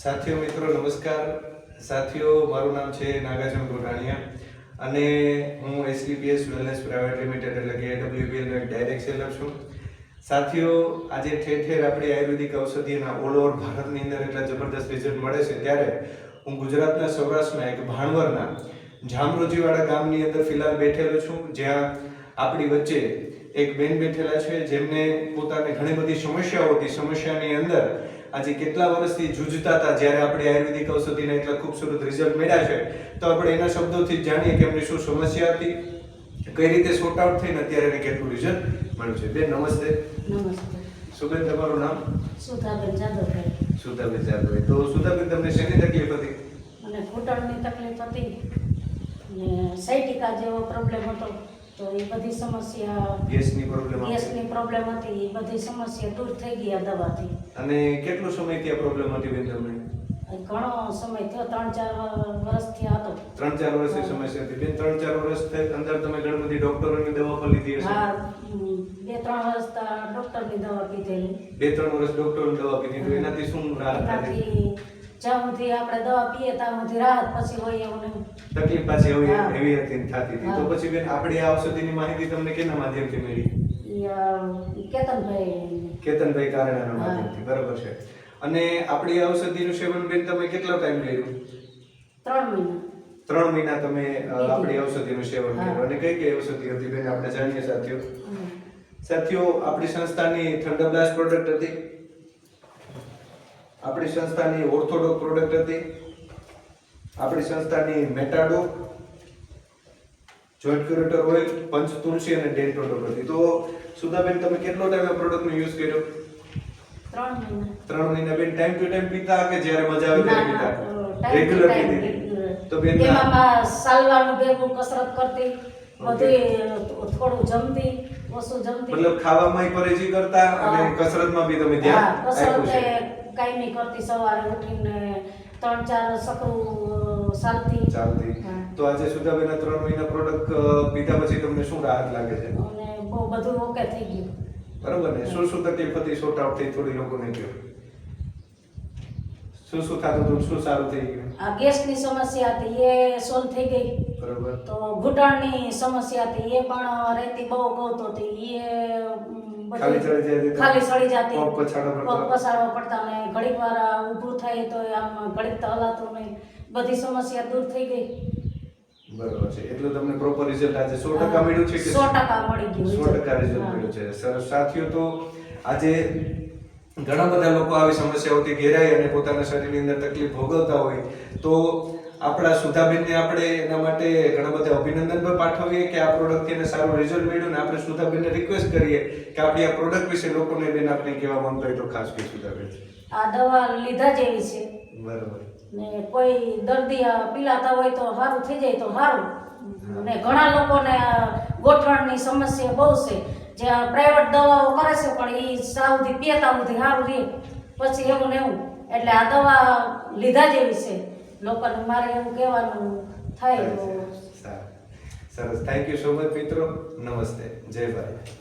સાથીઓ મિત્રો નમસ્કાર. સાથીઓ, મારું નામ છે નાગાર્જુન ગોરાણીયા અને હું એસડીપીએસ વેલનેસ પ્રાઇવેટ લિમિટેડ એટલે કે AWPL નો એક ડાયરેક્ટ સેલર છું. સાથીઓ, આજે ઠેર ઠેર આપણી આયુર્વેદિક ઔષધિના ઓલ ઓવર ભારતની અંદર એટલા જબરદસ્ત રિઝલ્ટ મળે છે, ત્યારે હું ગુજરાતના સૌરાષ્ટ્રના એક ભાણવરના જામરોજીવાડા ગામની અંદર ફિલહાલ બેઠેલો છું, જ્યાં આપણી વચ્ચે એક બેન બેઠેલા છે જેમને પોતાને ઘણી બધી સમસ્યાઓ હતી. સમસ્યાની અંદર આજે કેટલા વર્ષથી જૂਝતા હતા, જ્યારે આપણે આયુર્વેદિક ઔષધિના એટલા ખૂબસૂરત રિઝલ્ટ મળ્યા છે, તો આપણે એના શબ્દોથી જ જાણીએ કે એમની શું સમસ્યા હતી, કઈ રીતે સોર્ટ આઉટ થઈને અત્યારે એને કેટલું રિઝલ્ટ મળ્યું છે. બેન નમસ્તે. નમસ્તે. સુબેન, તમારું નામ? સુધાબેન જાદવભાઈ. સુધાબેન જાદવભાઈ. તો સુધાબેન, તમને શેની તકલીફ હતી? મને ઘૂંટણની તકલીફ હતી ને સાયટિકા જેવો પ્રોબ્લેમ હતો, તો એ બધી સમસ્યા ગેસની પ્રોબ્લેમ હતી. એ બધી સમસ્યા દૂર થઈ ગઈ આ દવાથી. અને કેટલો સમય ત્યાં પ્રોબ્લેમ હતી બેન તમને? ઘણો સમય થયો, 3-4 વર્ષથી હતો. 3-4 વર્ષની સમસ્યા હતી બેન. 3-4 વર્ષ અંદર તમે ઘણી બધી ડોક્ટરોની દવા પણ લીધી હશે? હા, 2-3 વર્ષ ડોક્ટરની દવા પીધેલી. 2-3 વર્ષ ડોક્ટરોની દવા પીધી, તો એનાથી શું રાહત હતી? એનાથી જ્યાં સુધી આપણે દવા પીએ ત્યાં સુધી રાહત, પછી હોય એવું નહીં. તકલીફ પાછી એવી હતી થતી હતી. તો પછી બેન, આપણી આ ઔષધિની માહિતી તમને કેના માધ્યમથી મળી? કેતનભાઈ કારણાના માધ્યમથી. બરાબર છે. અને આપણી આ ઔષધિનું સેવન બેન તમે કેટલો ટાઈમ કર્યું? 3 મહિના. 3 મહિના તમે આપણી ઔષધિનું સેવન કર્યું. અને કઈ કઈ ઔષધિ હતી બેન આપણે જાણીએ સાથીઓ? સાથીઓ, આપણી સંસ્થાની થંડરબ્લાસ્ટ પ્રોડક્ટ હતી, આપણી સંસ્થાની ઓર્થોડોક પ્રોડક્ટ હતી, આપણી સંસ્થાની મેટાડો, જોઈન્ટ ક્યુરેટર ઓઇલ, પંચ તુલસી અને ડેન્ટોડોક હતી. તો સુધાબેન, તમે કેટલો ટાઈમ આ પ્રોડક્ટનો યુઝ કર્યો? 3 મહિના. 3 મહિના. બેન, ટાઈમ ટુ ટાઈમ પીતા કે જ્યારે મજા આવે ત્યારે પીતા? રેગ્યુલર પીતી. તો બેન, એમાં સાલવાનું ભેગું કસરત કરતી, બધું થોડું જમતી, ઓછું જમતી. મતલબ ખાવામાં પરેજી કરતા અને કસરતમાં બી તમે ધ્યાન આપ્યું છે? કાયમી કરતી, સવારે ઉઠીને 3-4 સકરું ચાલતી. તો આજે સુધાબેન 3 મહિના પ્રોડક્ટ પીધા પછી તમને શું રાહત લાગે છે? અને બહુ બધું ઓકે થઈ ગયું. બરાબર ને? શું શું તકલીફ હતી સોર્ટ આઉટ થઈ? થોડી લોકોને કહો. શું શું થતું હતું? શું સારું થઈ ગયું? આ ગેસની સમસ્યા હતી, એ સોલ્વ થઈ ગઈ. બરાબર. તો ઘૂંટણની સમસ્યા હતી, એ પણ રહેતી, બહુ ગૌતો હતી, એ ખાલી સડી જતી, પગ પછાડવા પડતા, અને ઘડીક વાર ઊભું થાય તો આમ ઘડીક તો હલાતું નહીં. બધી સમસ્યા દૂર થઈ ગઈ. બરાબર છે. એટલે તમને પ્રોપર રિઝલ્ટ આજે 100% મળ્યું છે કે? 100% મળી ગયું. 100% રિઝલ્ટ મળ્યું છે. સરસ. સાથીઓ, તો આજે ઘણા બધા લોકો આવી સમસ્યાઓથી ઘેરાય અને પોતાના શરીરની અંદર તકલીફ ભોગવતા હોય, તો આપણા સુધાબેનને આપણે એના માટે ઘણા બધા અભિનંદન પણ પાઠવીએ કે આ પ્રોડક્ટથી એને સારું રિઝલ્ટ મળ્યું, ને આપણે સુધાબેનને રિક્વેસ્ટ કરીએ કે આપણી આ પ્રોડક્ટ વિશે લોકોને બેન આપણે કહેવા માંગતા હોય તો ખાસ કે સુધાબેન. આ દવા લીધા જેવી છે. બરાબર. ને કોઈ દર્દી પીલાતા હોય તો સારું થઈ જાય તો સારું. અને ઘણા લોકોને ગોઠણની સમસ્યા બહુ છે, જે પ્રાઇવેટ દવાઓ કરે છે, પણ એ સાવથી પીતા સુધી સારું રહે, પછી એવું ને એવું. એટલે આ દવા લીધા જેવી છે. લોકોને મારે એવું કહેવાનું થાય. સરસ. થેન્ક યુ સો મચ મિત્રો. નમસ્તે. જય ભારત.